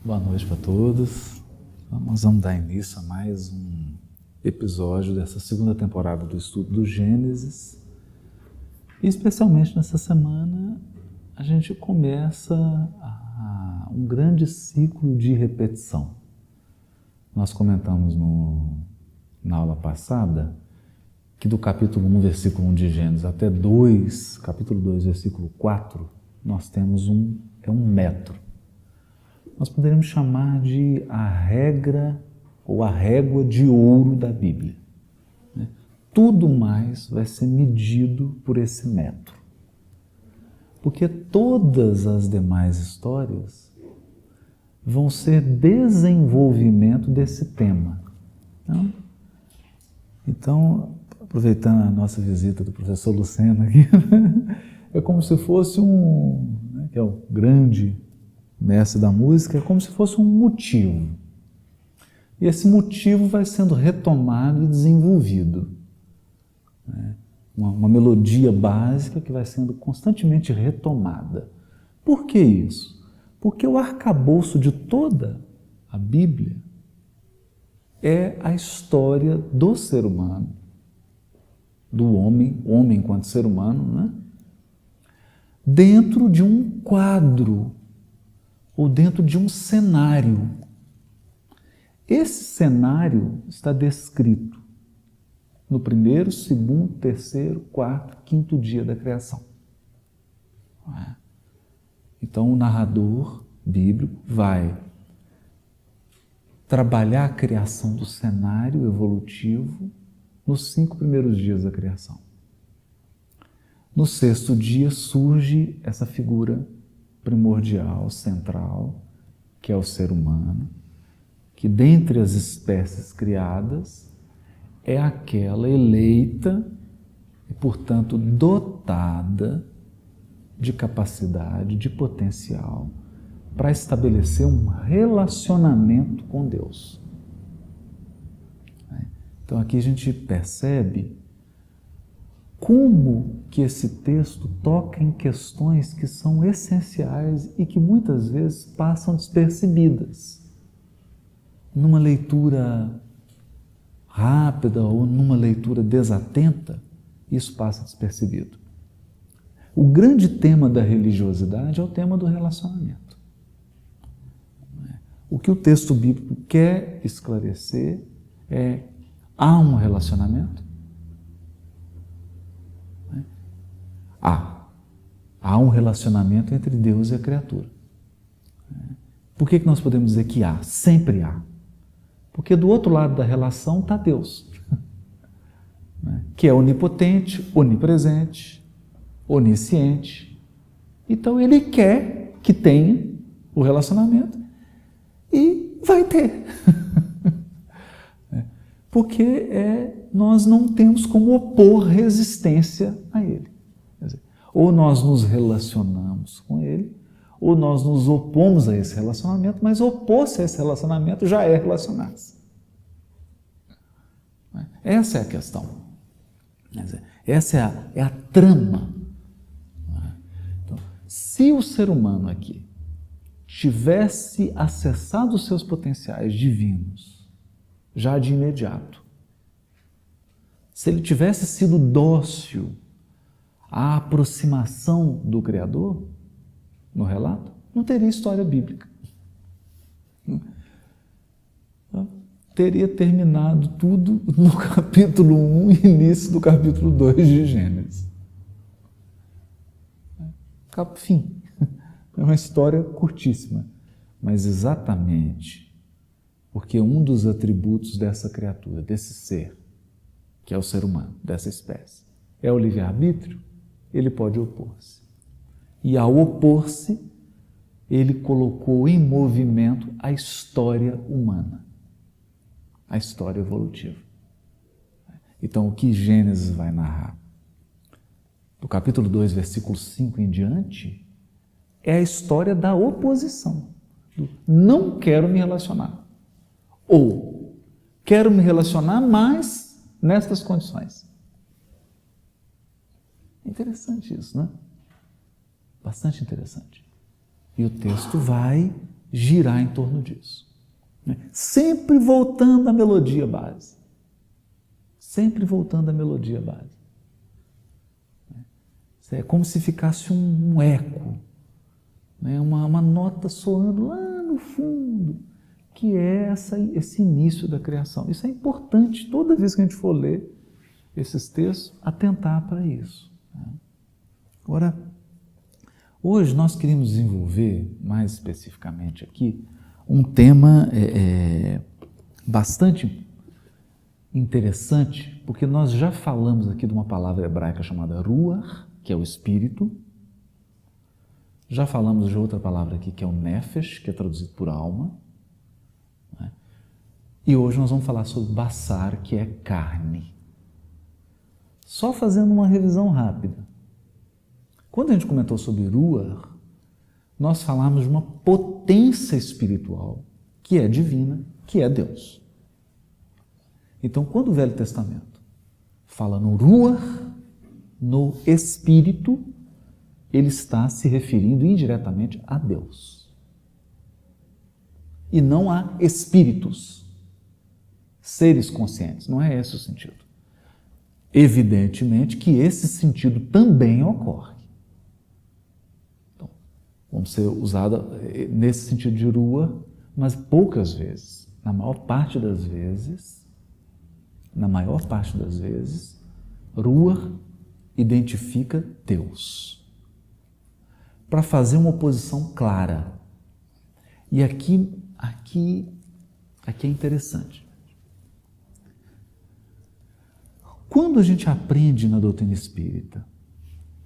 Boa noite para todos. Nós vamos dar início a mais um episódio dessa segunda temporada do estudo do Gênesis. E especialmente nessa semana a gente começa um grande ciclo de repetição. Nós comentamos na aula passada que do capítulo 1, versículo 1 de Gênesis até capítulo 2, versículo 4, nós temos um metro. Nós poderíamos chamar de a regra ou a régua de ouro da Bíblia. Tudo mais vai ser medido por esse metro. Porque todas as demais histórias vão ser desenvolvimento desse tema. Então, aproveitando a nossa visita do professor Lucena aqui, é como se fosse que é o grande mestre da música, é como se fosse um motivo. E esse motivo vai sendo retomado e desenvolvido. Uma melodia básica que vai sendo constantemente retomada. Por que isso? Porque o arcabouço de toda a Bíblia é a história do ser humano, do homem, o homem enquanto ser humano, dentro de um quadro ou dentro de um cenário. Esse cenário está descrito no primeiro, segundo, terceiro, quarto, quinto dia da criação. Então o narrador bíblico vai trabalhar a criação do cenário evolutivo nos 5 primeiros dias da criação. No 6º dia surge essa figura primordial, central, que é o ser humano, que dentre as espécies criadas é aquela eleita e, portanto, dotada de capacidade, de potencial para estabelecer um relacionamento com Deus. Então aqui a gente percebe como que esse texto toca em questões que são essenciais e que muitas vezes passam despercebidas. Numa leitura rápida ou numa leitura desatenta, isso passa despercebido. O grande tema da religiosidade é o tema do relacionamento. O que o texto bíblico quer esclarecer é: há um relacionamento? Há um relacionamento entre Deus e a criatura. Por que nós podemos dizer que há? Sempre há. Porque do outro lado da relação está Deus, que é onipotente, onipresente, onisciente. Então Ele quer que tenha o relacionamento e vai ter. Porque nós não temos como opor resistência a Ele. Quer dizer, ou nós nos relacionamos com Ele, ou nós nos opomos a esse relacionamento, mas opor-se a esse relacionamento já é relacionar-se. Essa é a questão. Quer dizer, essa é a trama. Então, se o ser humano aqui tivesse acessado os seus potenciais divinos já de imediato, se ele tivesse sido dócil à aproximação do Criador no relato, não teria história bíblica. Teria terminado tudo no capítulo 1 e início do capítulo 2 de Gênesis. Fim. É uma história curtíssima, mas exatamente porque um dos atributos dessa criatura, desse ser, que é o ser humano, dessa espécie, é o livre-arbítrio, ele pode opor-se. E ao opor-se, ele colocou em movimento a história humana, a história evolutiva. Então, o que Gênesis vai narrar? Do capítulo 2, versículo 5 em diante, é a história da oposição. Do não quero me relacionar. Ou quero me relacionar, mas nestas condições. É interessante isso, né? Bastante interessante. E o texto vai girar em torno disso. Sempre voltando à melodia base. Sempre voltando à melodia base. É como se ficasse um eco, né? uma nota soando lá no fundo, que é esse início da criação. Isso é importante, toda vez que a gente for ler esses textos, atentar para isso. Agora, hoje nós queremos desenvolver, mais especificamente aqui, um tema bastante interessante, porque nós já falamos aqui de uma palavra hebraica chamada ruach, que é o espírito. Já falamos de outra palavra aqui, que é o nefesh, que é traduzido por alma. Né? E hoje nós vamos falar sobre basar, que é carne. Só fazendo uma revisão rápida. Quando a gente comentou sobre ruach, nós falamos de uma potência espiritual, que é divina, que é Deus. Então, quando o Velho Testamento fala no ruach, no Espírito, ele está se referindo indiretamente a Deus. E não a espíritos, seres conscientes. Não é esse o sentido. Evidentemente que esse sentido também ocorre. Então, vamos ser usados nesse sentido de ruach, mas poucas vezes. Na maior parte das vezes, ruach identifica Deus, para fazer uma oposição clara. E aqui é interessante. Quando a gente aprende na doutrina espírita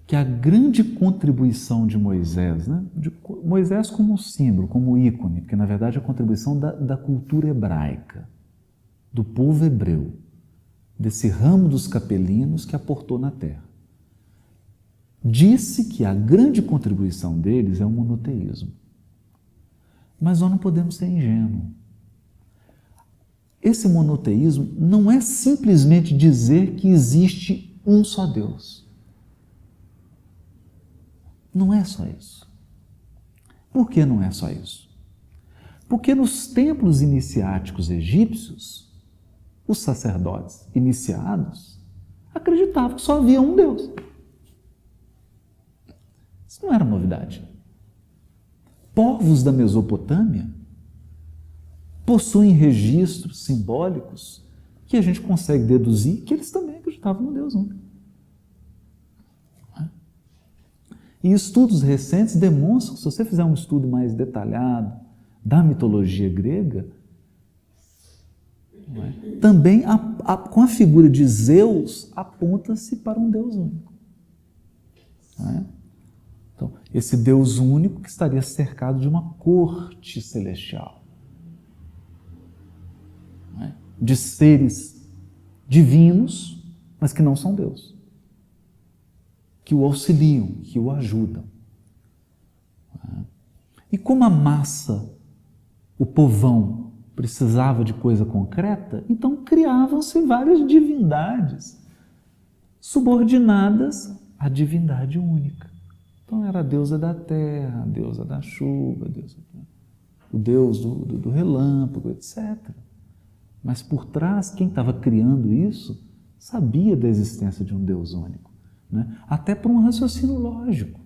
que a grande contribuição de Moisés, né, de Moisés como símbolo, como ícone, porque na verdade a contribuição da cultura hebraica, do povo hebreu, desse ramo dos capelinos que aportou na terra, disse que a grande contribuição deles é o monoteísmo. Mas nós não podemos ser ingênuos. Esse monoteísmo não é simplesmente dizer que existe um só Deus. Não é só isso. Por que não é só isso? Porque nos templos iniciáticos egípcios, os sacerdotes iniciados acreditavam que só havia um Deus. Isso não era novidade. Povos da Mesopotâmia possuem registros simbólicos que a gente consegue deduzir que eles também acreditavam no Deus único. E estudos recentes demonstram que, se você fizer um estudo mais detalhado da mitologia grega, também com a figura de Zeus aponta-se para um Deus único. Não é? Então, esse Deus único que estaria cercado de uma corte celestial, não é? De seres divinos, mas que não são Deus, que o auxiliam, que o ajudam. Não é? E como a massa, o povão, precisava de coisa concreta, então criavam-se várias divindades subordinadas à divindade única. Então era a deusa da terra, a deusa da chuva, o deus do relâmpago, etc. Mas por trás, quem estava criando isso sabia da existência de um Deus único, né? Até por um raciocínio lógico.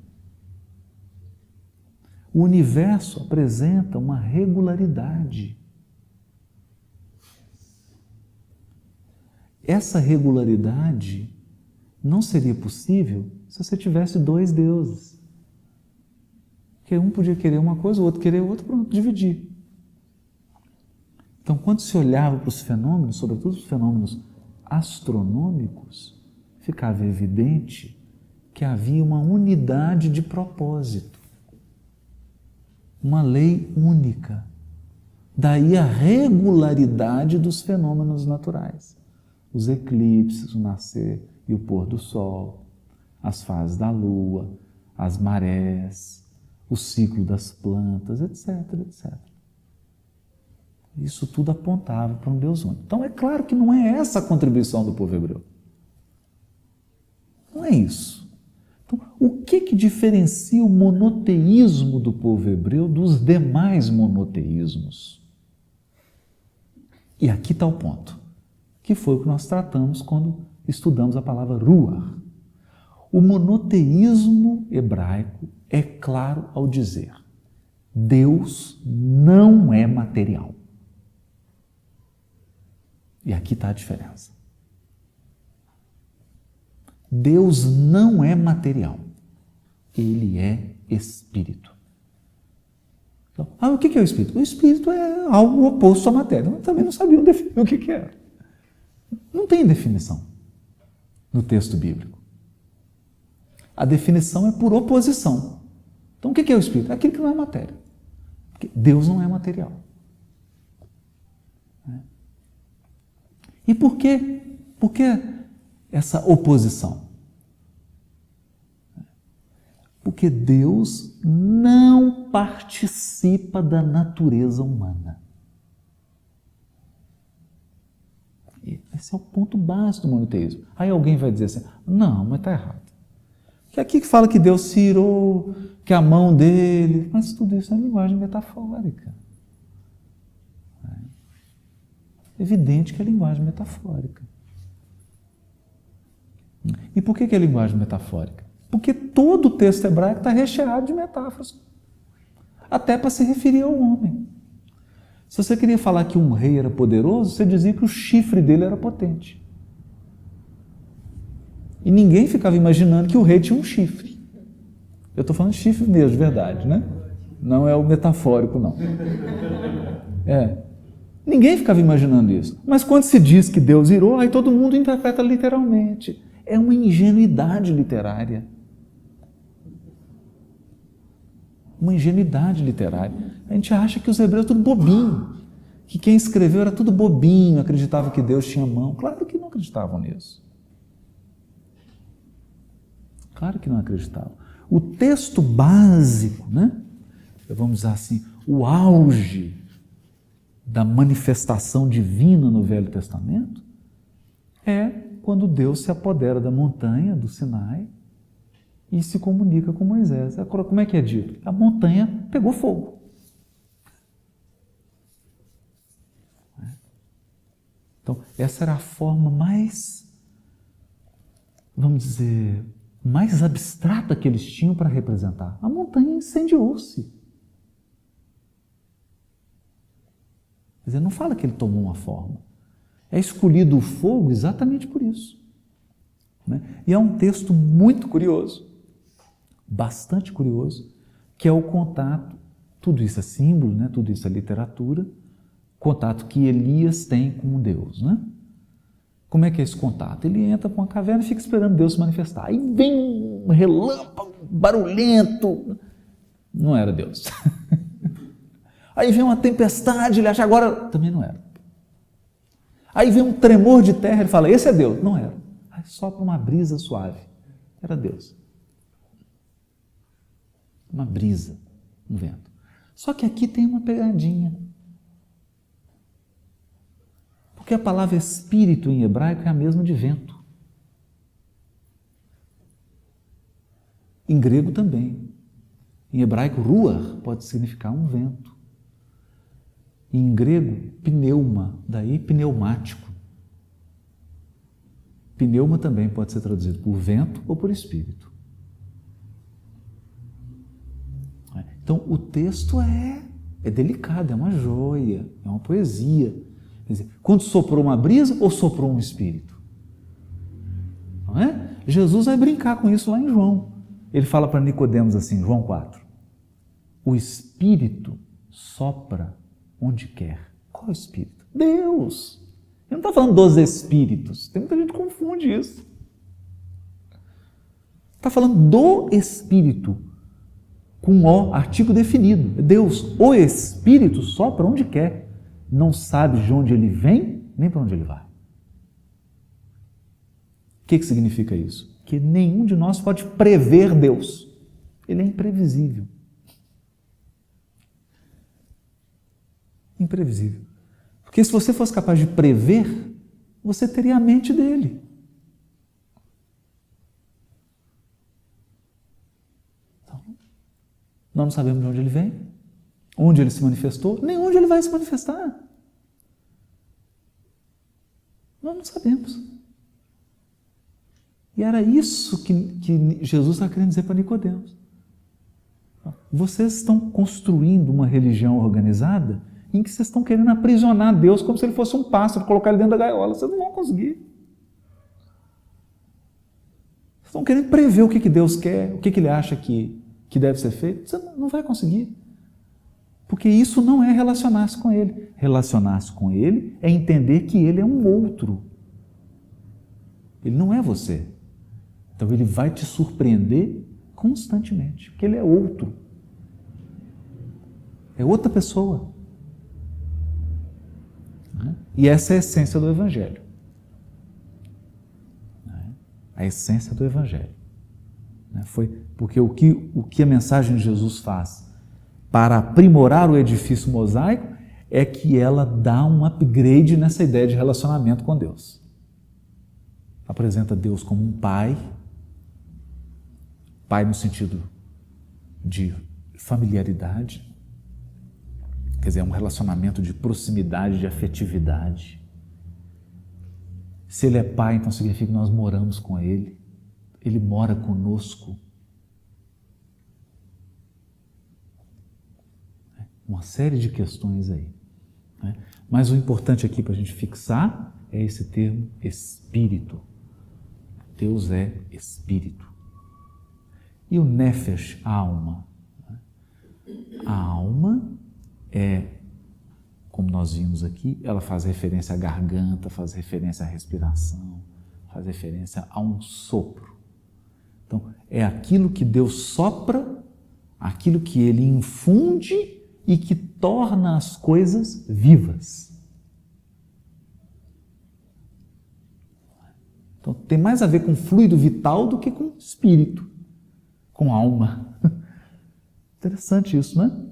O universo apresenta uma regularidade. Essa regularidade não seria possível se você tivesse dois deuses. Porque um podia querer uma coisa, o outro querer outra, pronto, dividir. Então, quando se olhava para os fenômenos, sobretudo os fenômenos astronômicos, ficava evidente que havia uma unidade de propósito, uma lei única. Daí a regularidade dos fenômenos naturais. Os eclipses, o nascer e o pôr do sol, as fases da lua, as marés, o ciclo das plantas, etc, etc. Isso tudo apontava para um Deus único. Então é claro que não é essa a contribuição do povo hebreu. Não é isso. Então, o que diferencia o monoteísmo do povo hebreu dos demais monoteísmos? E aqui está o ponto, que foi o que nós tratamos quando estudamos a palavra ruach. O monoteísmo hebraico é claro ao dizer: Deus não é material. E aqui está a diferença. Deus não é material. Ele é espírito. Então, o que é o espírito? O espírito é algo oposto à matéria. Eu também não sabia definir o que era. Não tem definição no texto bíblico. A definição é por oposição. Então, o que é o espírito? É aquilo que não é matéria. Porque Deus não é material. E por quê? Por que essa oposição? Porque Deus não participa da natureza humana. Esse é o ponto básico do monoteísmo. Aí alguém vai dizer assim: não, mas está errado. Que aqui que fala que Deus se irou, que a mão dele... Mas tudo isso é linguagem metafórica. É evidente que é linguagem metafórica. E por que é linguagem metafórica? Porque todo o texto hebraico está recheado de metáforas, até para se referir ao homem. Se você queria falar que um rei era poderoso, você dizia que o chifre dele era potente. E ninguém ficava imaginando que o rei tinha um chifre. Eu estou falando de chifre mesmo, de verdade, né? Não é o metafórico, não. Ninguém ficava imaginando isso. Mas quando se diz que Deus irou, aí todo mundo interpreta literalmente. É uma ingenuidade literária. Uma ingenuidade literária. A gente acha que os hebreus eram tudo bobinho, que quem escreveu era tudo bobinho, acreditava que Deus tinha mão. Claro que não acreditavam nisso. Claro que não acreditavam. O texto básico, né? Vamos dizer assim, o auge da manifestação divina no Velho Testamento é quando Deus se apodera da montanha do Sinai e se comunica com Moisés. Agora, como é que é dito? A montanha pegou fogo. Então, essa era a forma mais, vamos dizer, mais abstrata que eles tinham para representar. A montanha incendiou-se. Quer dizer, não fala que ele tomou uma forma. É escolhido o fogo exatamente por isso. E é um texto muito curioso, bastante curioso, que é o contato, tudo isso é símbolo, né? Tudo isso é literatura, contato que Elias tem com Deus. Né? Como é que é esse contato? Ele entra para uma caverna e fica esperando Deus se manifestar. Aí vem um relâmpago barulhento. Não era Deus. Aí vem uma tempestade, ele acha agora... Também não era. Aí vem um tremor de terra, ele fala, esse é Deus. Não era. Aí sopra uma brisa suave. Era Deus. Uma brisa, um vento. Só que aqui tem uma pegadinha. Porque a palavra espírito em hebraico é a mesma de vento. Em grego também. Em hebraico, ruach pode significar um vento. Em grego, pneuma, daí pneumático. Pneuma também pode ser traduzido por vento ou por espírito. Então, o texto é delicado, é uma joia, é uma poesia. Quer dizer, quando soprou uma brisa ou soprou um espírito? Não é? Jesus vai brincar com isso lá em João. Ele fala para Nicodemos assim, João 4. O espírito sopra onde quer. Qual espírito? Deus. Ele não está falando dos espíritos. Tem muita gente que confunde isso. Está falando do espírito com o artigo definido. Deus, o espírito sopra onde quer. Não sabe de onde ele vem, nem para onde ele vai. O que significa isso? Que nenhum de nós pode prever Deus. Ele é imprevisível. Imprevisível. Porque se você fosse capaz de prever, você teria a mente dele. Nós não sabemos de onde ele vem, onde ele se manifestou, nem onde ele vai se manifestar. Nós não sabemos. E era isso que Jesus está querendo dizer para Nicodemos. Vocês estão construindo uma religião organizada em que vocês estão querendo aprisionar Deus como se ele fosse um pássaro, colocar ele dentro da gaiola. Vocês não vão conseguir. Vocês estão querendo prever o que Deus quer, o que ele acha que deve ser feito. Você não vai conseguir. Porque isso não é relacionar-se com ele. Relacionar-se com ele é entender que ele é um outro. Ele não é você. Então ele vai te surpreender constantemente, porque ele é outro. É outra pessoa. E essa é a essência do Evangelho. A essência do Evangelho. Foi porque o que a mensagem de Jesus faz para aprimorar o edifício mosaico é que ela dá um upgrade nessa ideia de relacionamento com Deus. Apresenta Deus como um pai no sentido de familiaridade, quer dizer, é um relacionamento de proximidade, de afetividade. Se ele é pai, então significa que nós moramos com ele, ele mora conosco. Uma série de questões aí. Mas o importante aqui para a gente fixar é esse termo espírito. Deus é espírito. E o nefesh, a alma. A alma é, como nós vimos aqui, ela faz referência à garganta, faz referência à respiração, faz referência a um sopro. Então, é aquilo que Deus sopra, aquilo que Ele infunde e que torna as coisas vivas. Então, tem mais a ver com fluido vital do que com espírito, com alma. Interessante isso, né?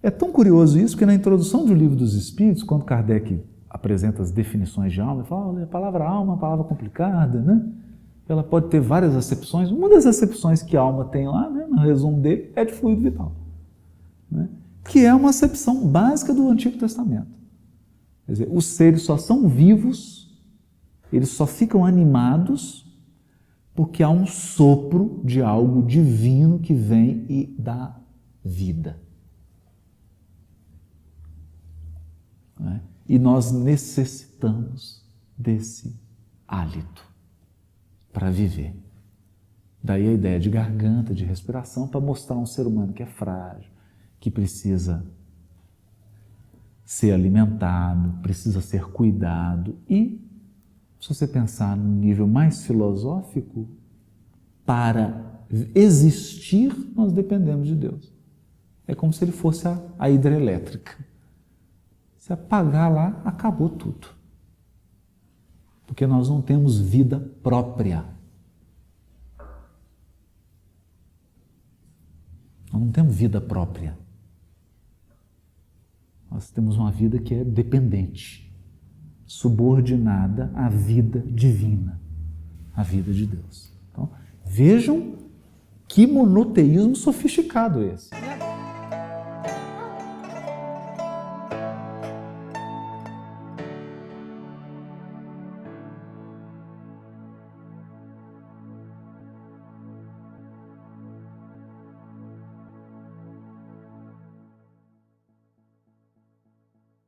É tão curioso isso que na introdução do Livro dos Espíritos, quando Kardec apresenta as definições de alma, ele fala, olha, a palavra alma é uma palavra complicada, né? Ela pode ter várias acepções. Uma das acepções que a alma tem lá, né, no resumo dele, é de fluido vital, né? Que é uma acepção básica do Antigo Testamento. Quer dizer, os seres só são vivos, eles só ficam animados porque há um sopro de algo divino que vem e dá vida. Né? E nós necessitamos desse hálito para viver. Daí a ideia de garganta, de respiração, para mostrar um ser humano que é frágil, que precisa ser alimentado, precisa ser cuidado. E, se você pensar num nível mais filosófico, para existir, nós dependemos de Deus. É como se ele fosse a hidrelétrica. Se apagar lá, acabou tudo. Porque nós não temos vida própria. Nós não temos vida própria. Nós temos uma vida que é dependente, subordinada à vida divina, à vida de Deus. Então, vejam que monoteísmo sofisticado esse.